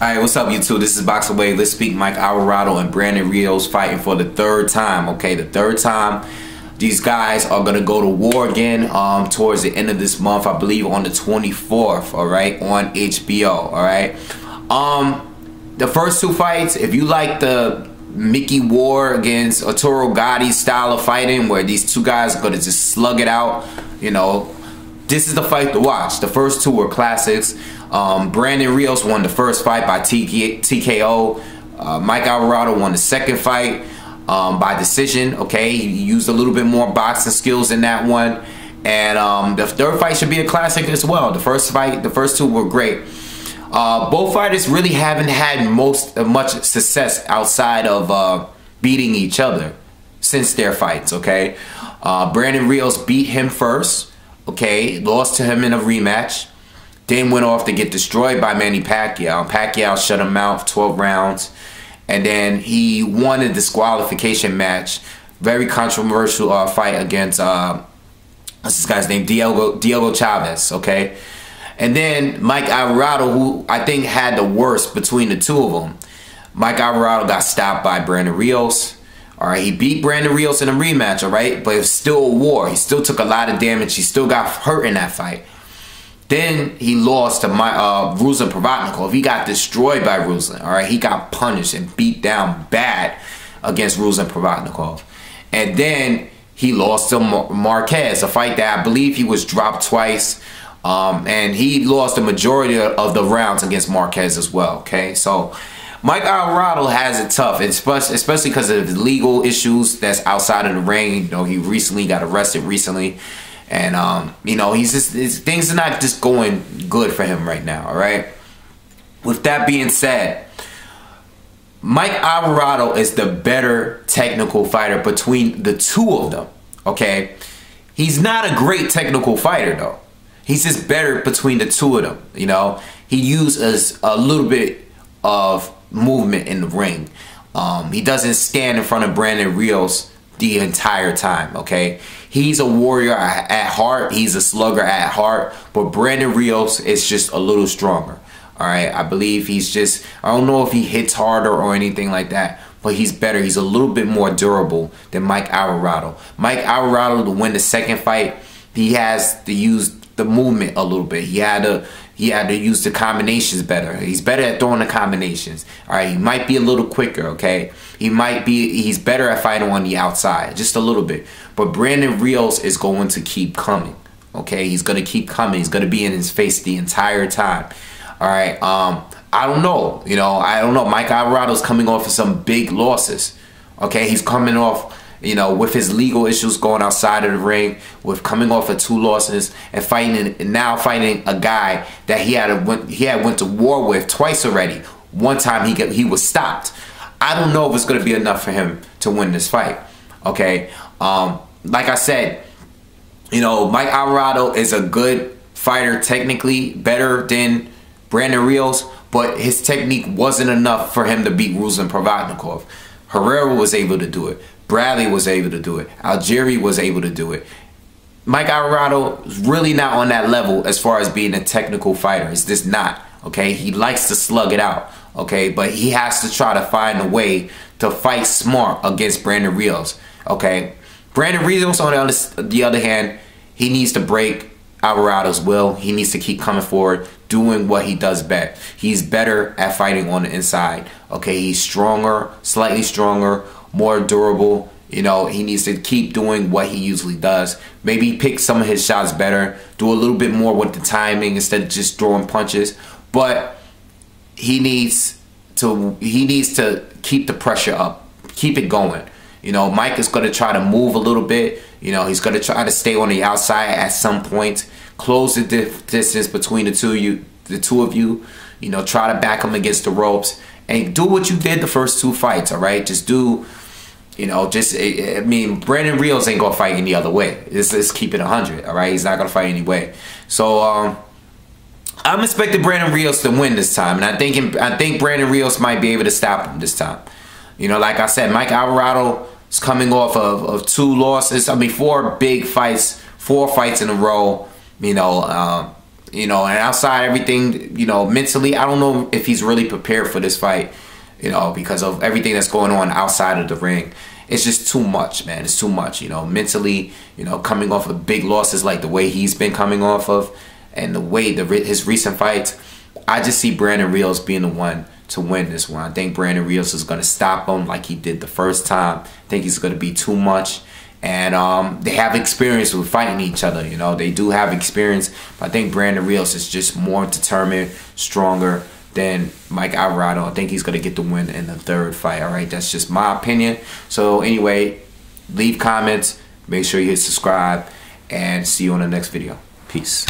Alright, what's up YouTube? This is BoxingWave. Let's speak. Mike Alvarado and Brandon Rios fighting for the third time. Okay, the third time. These guys are gonna go to war again towards the end of this month. I believe on the 24th, alright, on HBO, alright. The first two fights, if you like the Mickey Ward against Arturo Gatti style of fighting where these two guys are gonna just slug it out, you know, this is the fight to watch. The first two were classics. Brandon Rios won the first fight by TKO. Mike Alvarado won the second fight by decision. Okay, he used a little bit more boxing skills in that one. And the third fight should be a classic as well. The first two were great. Both fighters really haven't had much success outside of beating each other since their fights. Okay, Brandon Rios beat him first. Okay, lost to him in a rematch. Then went off to get destroyed by Manny Pacquiao. Pacquiao shut him out 12 rounds. And then he won a disqualification match. Very controversial fight against, what's this guy's name? Diego Chavez, okay? And then Mike Alvarado, who I think had the worst between the two of them. Mike Alvarado got stopped by Brandon Rios. All right, he beat Brandon Rios in a rematch, all right? But it was still a war. He still took a lot of damage. He still got hurt in that fight. Then he lost to Ruslan Provodnikov. He got destroyed by Ruslan, all right? He got punished and beat down bad against Ruslan Provodnikov. And then he lost to Marquez, a fight that I believe he was dropped twice. And he lost the majority of the rounds against Marquez as well, okay? So Mike Alvarado has it tough, especially because of his legal issues that's outside of the ring. You know, he recently got arrested recently. And, you know, things are not just going good for him right now, all right? With that being said, Mike Alvarado is the better technical fighter between the two of them, okay? He's not a great technical fighter, though. He's just better between the two of them, you know? He uses a little bit of movement in the ring. He doesn't stand in front of Brandon Rios the entire time, okay? He's a warrior at heart. He's a slugger at heart. But Brandon Rios is just a little stronger, all right? I believe he's just, I don't know if he hits harder or anything like that, but he's better. He's a little bit more durable than Mike Alvarado. Mike Alvarado, to win the second fight, he has to use the movement a little bit. He had to use the combinations better. He's better at throwing the combinations. All right, he might be a little quicker, okay? He's better at fighting on the outside, just a little bit. But Brandon Rios is going to keep coming, okay? He's going to keep coming. He's going to be in his face the entire time. All right, I don't know. You know, I don't know. Mike Alvarado's coming off of some big losses, okay? He's coming off, you know, with his legal issues going outside of the ring, with coming off of 2 losses and now fighting a guy that he had went to war with twice already. One time he was stopped. I don't know if it's going to be enough for him to win this fight. Okay, like I said, you know, Mike Alvarado is a good fighter, technically better than Brandon Rios, but his technique wasn't enough for him to beat Ruslan Provodnikov. Herrera was able to do it. Bradley was able to do it. Algieri was able to do it. Mike Alvarado is really not on that level as far as being a technical fighter. It's just not, okay? He likes to slug it out, okay? But he has to try to find a way to fight smart against Brandon Rios, okay? Brandon Rios, on the other hand, he needs to break Alvarado's will. He needs to keep coming forward, doing what he does best. He's better at fighting on the inside, okay? He's stronger, slightly stronger, more durable. You know, he needs to keep doing what he usually does. Maybe pick some of his shots better, do a little bit more with the timing instead of just throwing punches. But he needs to keep the pressure up, keep it going. You know, Mike is going to try to move a little bit. You know, he's going to try to stay on the outside at some point, close the distance between the two of you. You know, try to back him against the ropes and do what you did the first 2 fights. All right, just do. You know, I mean, Brandon Rios ain't gonna fight any other way. Let's keep it 100. All right, he's not gonna fight any way. So I'm expecting Brandon Rios to win this time, and I think Brandon Rios might be able to stop him this time. You know, like I said, Mike Alvarado is coming off of 2 losses. I mean, 4 big fights, 4 fights in a row. You know, You know, and outside everything, you know, mentally, I don't know if he's really prepared for this fight, you know, because of everything that's going on outside of the ring. It's just too much, man. It's too much, you know, mentally, you know, coming off of big losses like the way he's been coming off of, and the way his recent fights. I just see Brandon Rios being the one to win this one. I think Brandon Rios is going to stop him like he did the first time. I think he's going to be too much. And they have experience with fighting each other, you know. They do have experience. But I think Brandon Rios is just more determined, stronger than Mike Alvarado. I think he's going to get the win in the third fight, all right? That's just my opinion. So anyway, leave comments. Make sure you hit subscribe. And see you on the next video. Peace.